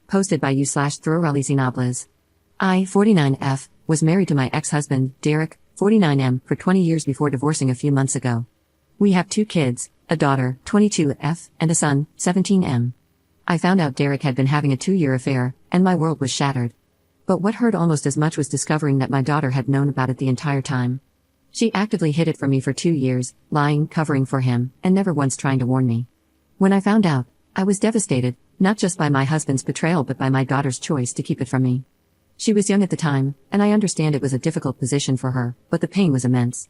posted by u/Throwralizinables. I, 49F, was married to my ex-husband, Derek, 49M, for 20 years before divorcing a few months ago. We have 2 kids, a daughter, 22F, and a son, 17M. I found out Derek had been having a 2-year affair, and my world was shattered. But what hurt almost as much was discovering that my daughter had known about it the entire time. She actively hid it from me for 2 years, lying, covering for him, and never once trying to warn me. When I found out, I was devastated, not just by my husband's betrayal but by my daughter's choice to keep it from me. She was young at the time, and I understand it was a difficult position for her, but the pain was immense.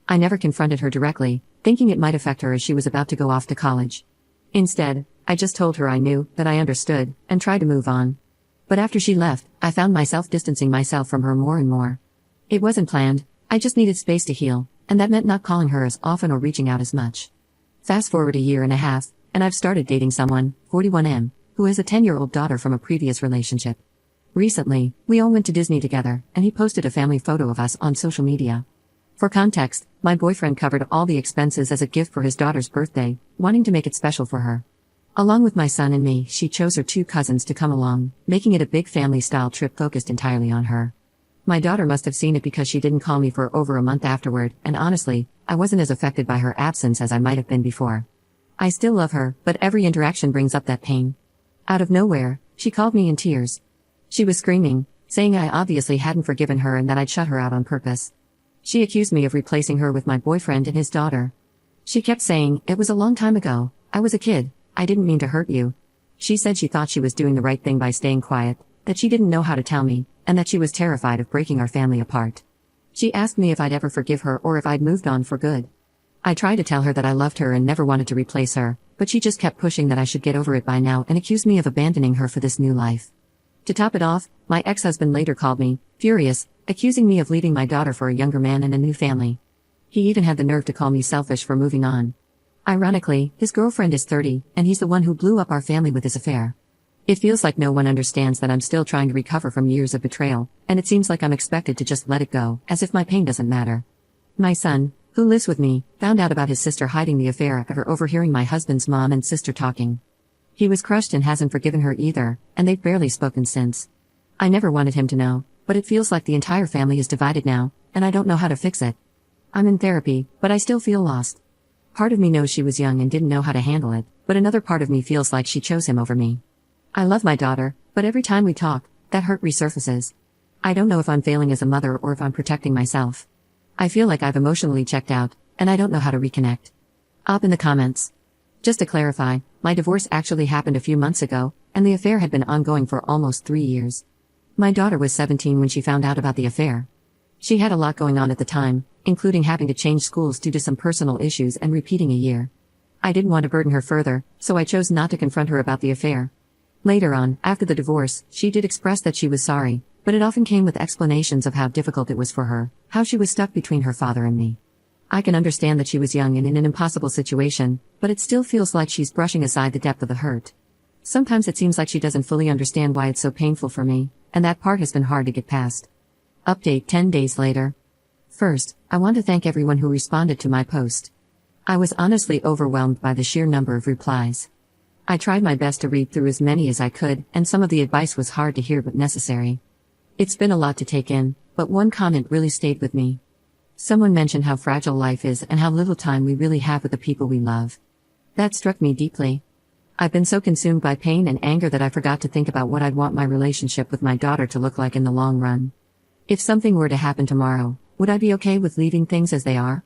I never confronted her directly, thinking it might affect her as she was about to go off to college. Instead, I just told her I knew, that I understood, and tried to move on. But after she left, I found myself distancing myself from her more and more. It wasn't planned, I just needed space to heal, and that meant not calling her as often or reaching out as much. Fast forward a year and a half, and I've started dating someone, 41M, who has a 10-year-old daughter from a previous relationship. Recently, we all went to Disney together, and he posted a family photo of us on social media. For context, my boyfriend covered all the expenses as a gift for his daughter's birthday, wanting to make it special for her. Along with my son and me, she chose her 2 cousins to come along, making it a big family-style trip focused entirely on her. My daughter must have seen it because she didn't call me for over a month afterward, and honestly, I wasn't as affected by her absence as I might have been before. I still love her, but every interaction brings up that pain. Out of nowhere, she called me in tears. She was screaming, saying I obviously hadn't forgiven her and that I'd shut her out on purpose. She accused me of replacing her with my boyfriend and his daughter. She kept saying, "It was a long time ago, I was a kid, I didn't mean to hurt you." She said she thought she was doing the right thing by staying quiet, that she didn't know how to tell me, and that she was terrified of breaking our family apart. She asked me if I'd ever forgive her or if I'd moved on for good. I tried to tell her that I loved her and never wanted to replace her, but she just kept pushing that I should get over it by now and accused me of abandoning her for this new life. To top it off, my ex-husband later called me, furious, accusing me of leaving my daughter for a younger man and a new family. He even had the nerve to call me selfish for moving on. Ironically, his girlfriend is 30, and he's the one who blew up our family with his affair. It feels like no one understands that I'm still trying to recover from years of betrayal, and it seems like I'm expected to just let it go, as if my pain doesn't matter. My son, who lives with me, found out about his sister hiding the affair after overhearing my husband's mom and sister talking. He was crushed and hasn't forgiven her either, and they've barely spoken since. I never wanted him to know, but it feels like the entire family is divided now, and I don't know how to fix it. I'm in therapy, but I still feel lost. Part of me knows she was young and didn't know how to handle it, but another part of me feels like she chose him over me. I love my daughter, but every time we talk, that hurt resurfaces. I don't know if I'm failing as a mother or if I'm protecting myself. I feel like I've emotionally checked out, and I don't know how to reconnect. Up in the comments. Just to clarify, my divorce actually happened a few months ago, and the affair had been ongoing for almost 3 years. My daughter was 17 when she found out about the affair. She had a lot going on at the time, including having to change schools due to some personal issues and repeating a year. I didn't want to burden her further, so I chose not to confront her about the affair. Later on, after the divorce, she did express that she was sorry, but it often came with explanations of how difficult it was for her, how she was stuck between her father and me. I can understand that she was young and in an impossible situation, but it still feels like she's brushing aside the depth of the hurt. Sometimes it seems like she doesn't fully understand why it's so painful for me, and that part has been hard to get past. Update 10 days later. First, I want to thank everyone who responded to my post. I was honestly overwhelmed by the sheer number of replies. I tried my best to read through as many as I could, and some of the advice was hard to hear but necessary. It's been a lot to take in, but one comment really stayed with me. Someone mentioned how fragile life is and how little time we really have with the people we love. That struck me deeply. I've been so consumed by pain and anger that I forgot to think about what I'd want my relationship with my daughter to look like in the long run. If something were to happen tomorrow, would I be okay with leaving things as they are?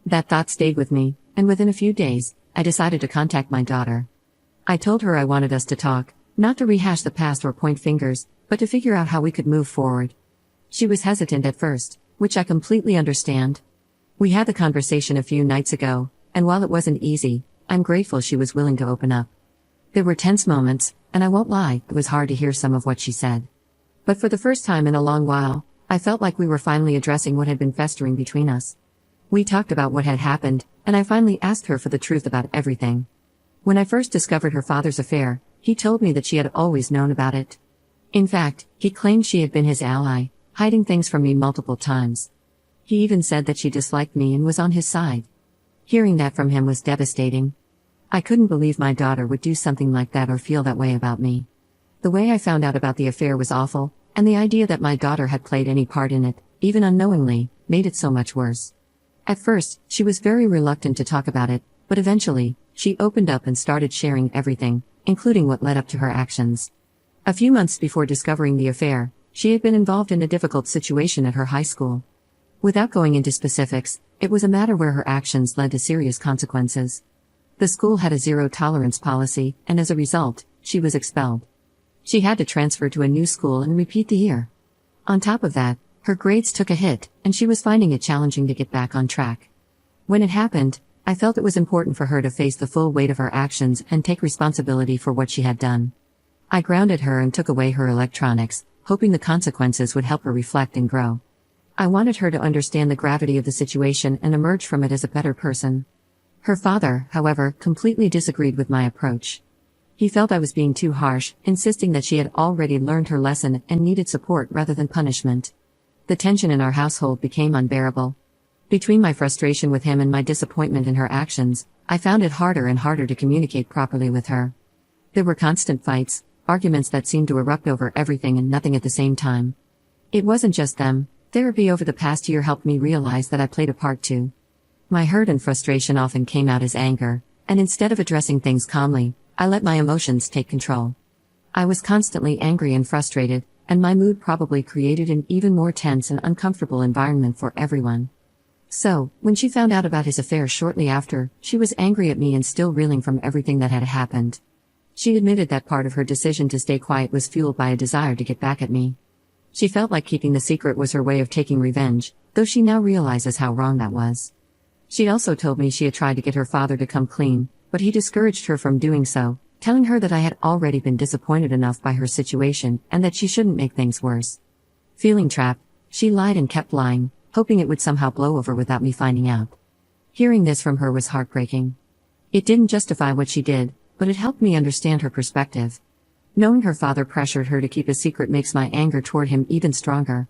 That thought stayed with me, and within a few days, I decided to contact my daughter. I told her I wanted us to talk, not to rehash the past or point fingers, but to figure out how we could move forward. She was hesitant at first, which I completely understand. We had the conversation a few nights ago, and while it wasn't easy, I'm grateful she was willing to open up. There were tense moments, and I won't lie, it was hard to hear some of what she said. But for the first time in a long while, I felt like we were finally addressing what had been festering between us. We talked about what had happened, and I finally asked her for the truth about everything. When I first discovered her father's affair, he told me that she had always known about it. In fact, he claimed she had been his ally, hiding things from me multiple times. He even said that she disliked me and was on his side. Hearing that from him was devastating. I couldn't believe my daughter would do something like that or feel that way about me. The way I found out about the affair was awful, and the idea that my daughter had played any part in it, even unknowingly, made it so much worse. At first, she was very reluctant to talk about it, but eventually, she opened up and started sharing everything, including what led up to her actions. A few months before discovering the affair, she had been involved in a difficult situation at her high school. Without going into specifics, it was a matter where her actions led to serious consequences. The school had a zero-tolerance policy, and as a result, she was expelled. She had to transfer to a new school and repeat the year. On top of that, her grades took a hit, and she was finding it challenging to get back on track. When it happened, I felt it was important for her to face the full weight of her actions and take responsibility for what she had done. I grounded her and took away her electronics, hoping the consequences would help her reflect and grow. I wanted her to understand the gravity of the situation and emerge from it as a better person. Her father, however, completely disagreed with my approach. He felt I was being too harsh, insisting that she had already learned her lesson and needed support rather than punishment. The tension in our household became unbearable. Between my frustration with him and my disappointment in her actions, I found it harder and harder to communicate properly with her. There were constant fights, arguments that seemed to erupt over everything and nothing at the same time. It wasn't just them. Therapy over the past year helped me realize that I played a part too. My hurt and frustration often came out as anger, and instead of addressing things calmly, I let my emotions take control. I was constantly angry and frustrated, and my mood probably created an even more tense and uncomfortable environment for everyone. So, when she found out about his affair shortly after, she was angry at me and still reeling from everything that had happened. She admitted that part of her decision to stay quiet was fueled by a desire to get back at me. She felt like keeping the secret was her way of taking revenge, though she now realizes how wrong that was. She also told me she had tried to get her father to come clean, but he discouraged her from doing so, telling her that I had already been disappointed enough by her situation and that she shouldn't make things worse. Feeling trapped, she lied and kept lying, hoping it would somehow blow over without me finding out. Hearing this from her was heartbreaking. It didn't justify what she did, but it helped me understand her perspective. Knowing her father pressured her to keep a secret makes my anger toward him even stronger.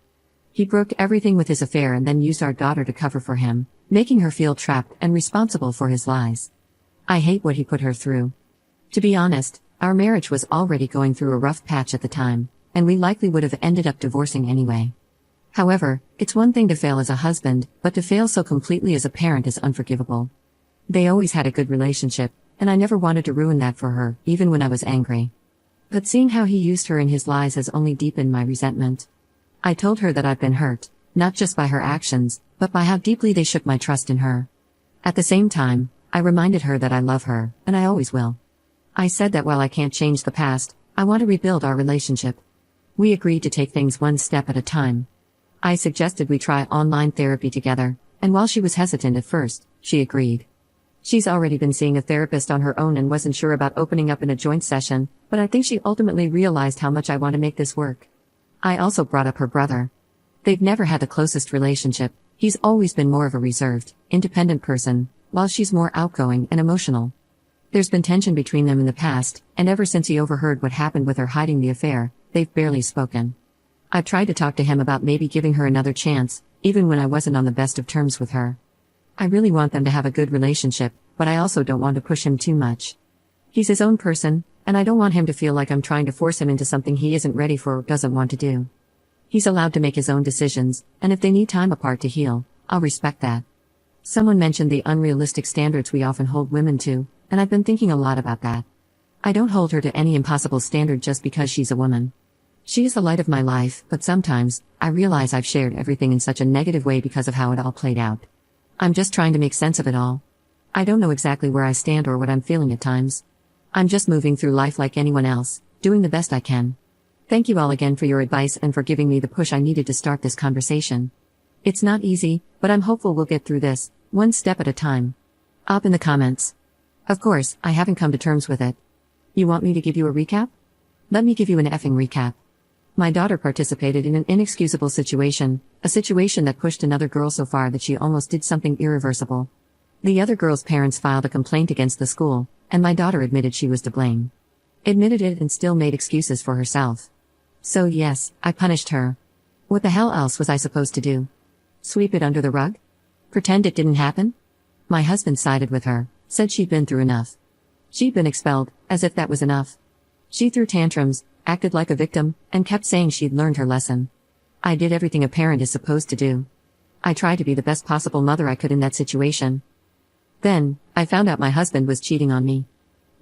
He broke everything with his affair and then used our daughter to cover for him, making her feel trapped and responsible for his lies. I hate what he put her through. To be honest, our marriage was already going through a rough patch at the time, and we likely would have ended up divorcing anyway. However, it's one thing to fail as a husband, but to fail so completely as a parent is unforgivable. They always had a good relationship, and I never wanted to ruin that for her, even when I was angry. But seeing how he used her in his lies has only deepened my resentment. I told her that I've been hurt, not just by her actions, but by how deeply they shook my trust in her. At the same time, I reminded her that I love her, and I always will. I said that while I can't change the past, I want to rebuild our relationship. We agreed to take things one step at a time. I suggested we try online therapy together, and while she was hesitant at first, she agreed. She's already been seeing a therapist on her own and wasn't sure about opening up in a joint session, but I think she ultimately realized how much I want to make this work. I also brought up her brother. They've never had the closest relationship. He's always been more of a reserved, independent person, while she's more outgoing and emotional. There's been tension between them in the past, and ever since he overheard what happened with her hiding the affair, they've barely spoken. I've tried to talk to him about maybe giving her another chance, even when I wasn't on the best of terms with her. I really want them to have a good relationship, but I also don't want to push him too much. He's his own person, and I don't want him to feel like I'm trying to force him into something he isn't ready for or doesn't want to do. He's allowed to make his own decisions, and if they need time apart to heal, I'll respect that. Someone mentioned the unrealistic standards we often hold women to, and I've been thinking a lot about that. I don't hold her to any impossible standard just because she's a woman. She is the light of my life, but sometimes, I realize I've shared everything in such a negative way because of how it all played out. I'm just trying to make sense of it all. I don't know exactly where I stand or what I'm feeling at times. I'm just moving through life like anyone else, doing the best I can. Thank you all again for your advice and for giving me the push I needed to start this conversation. It's not easy, but I'm hopeful we'll get through this, one step at a time. Up in the comments. Of course, I haven't come to terms with it. You want me to give you a recap? Let me give you an effing recap. My daughter participated in an inexcusable situation, a situation that pushed another girl so far that she almost did something irreversible. The other girl's parents filed a complaint against the school, and my daughter admitted she was to blame. Admitted it and still made excuses for herself. So yes, I punished her. What the hell else was I supposed to do? Sweep it under the rug? Pretend it didn't happen? My husband sided with her, said she'd been through enough. She'd been expelled, as if that was enough. She threw tantrums, acted like a victim, and kept saying she'd learned her lesson. I did everything a parent is supposed to do. I tried to be the best possible mother I could in that situation. Then, I found out my husband was cheating on me.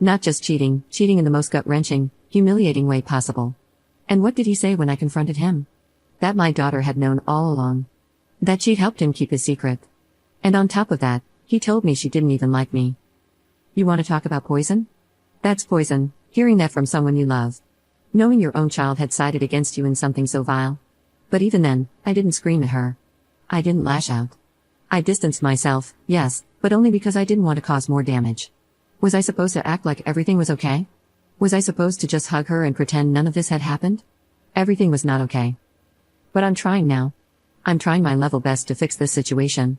Not just cheating in the most gut-wrenching, humiliating way possible. And what did he say when I confronted him? That my daughter had known all along. That she'd helped him keep his secret. And on top of that, he told me she didn't even like me. You want to talk about poison? That's poison, hearing that from someone you love. Knowing your own child had sided against you in something so vile. But even then, I didn't scream at her. I didn't lash out. I distanced myself, yes, but only because I didn't want to cause more damage. Was I supposed to act like everything was okay? Was I supposed to just hug her and pretend none of this had happened? Everything was not okay. But I'm trying now. I'm trying my level best to fix this situation.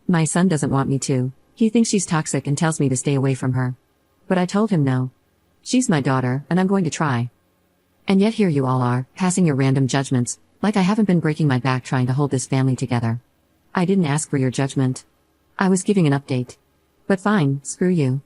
My son doesn't want me to. He thinks she's toxic and tells me to stay away from her. But I told him no. She's my daughter, and I'm going to try. And yet here you all are, passing your random judgments, like I haven't been breaking my back trying to hold this family together. I didn't ask for your judgment. I was giving an update. But fine, screw you.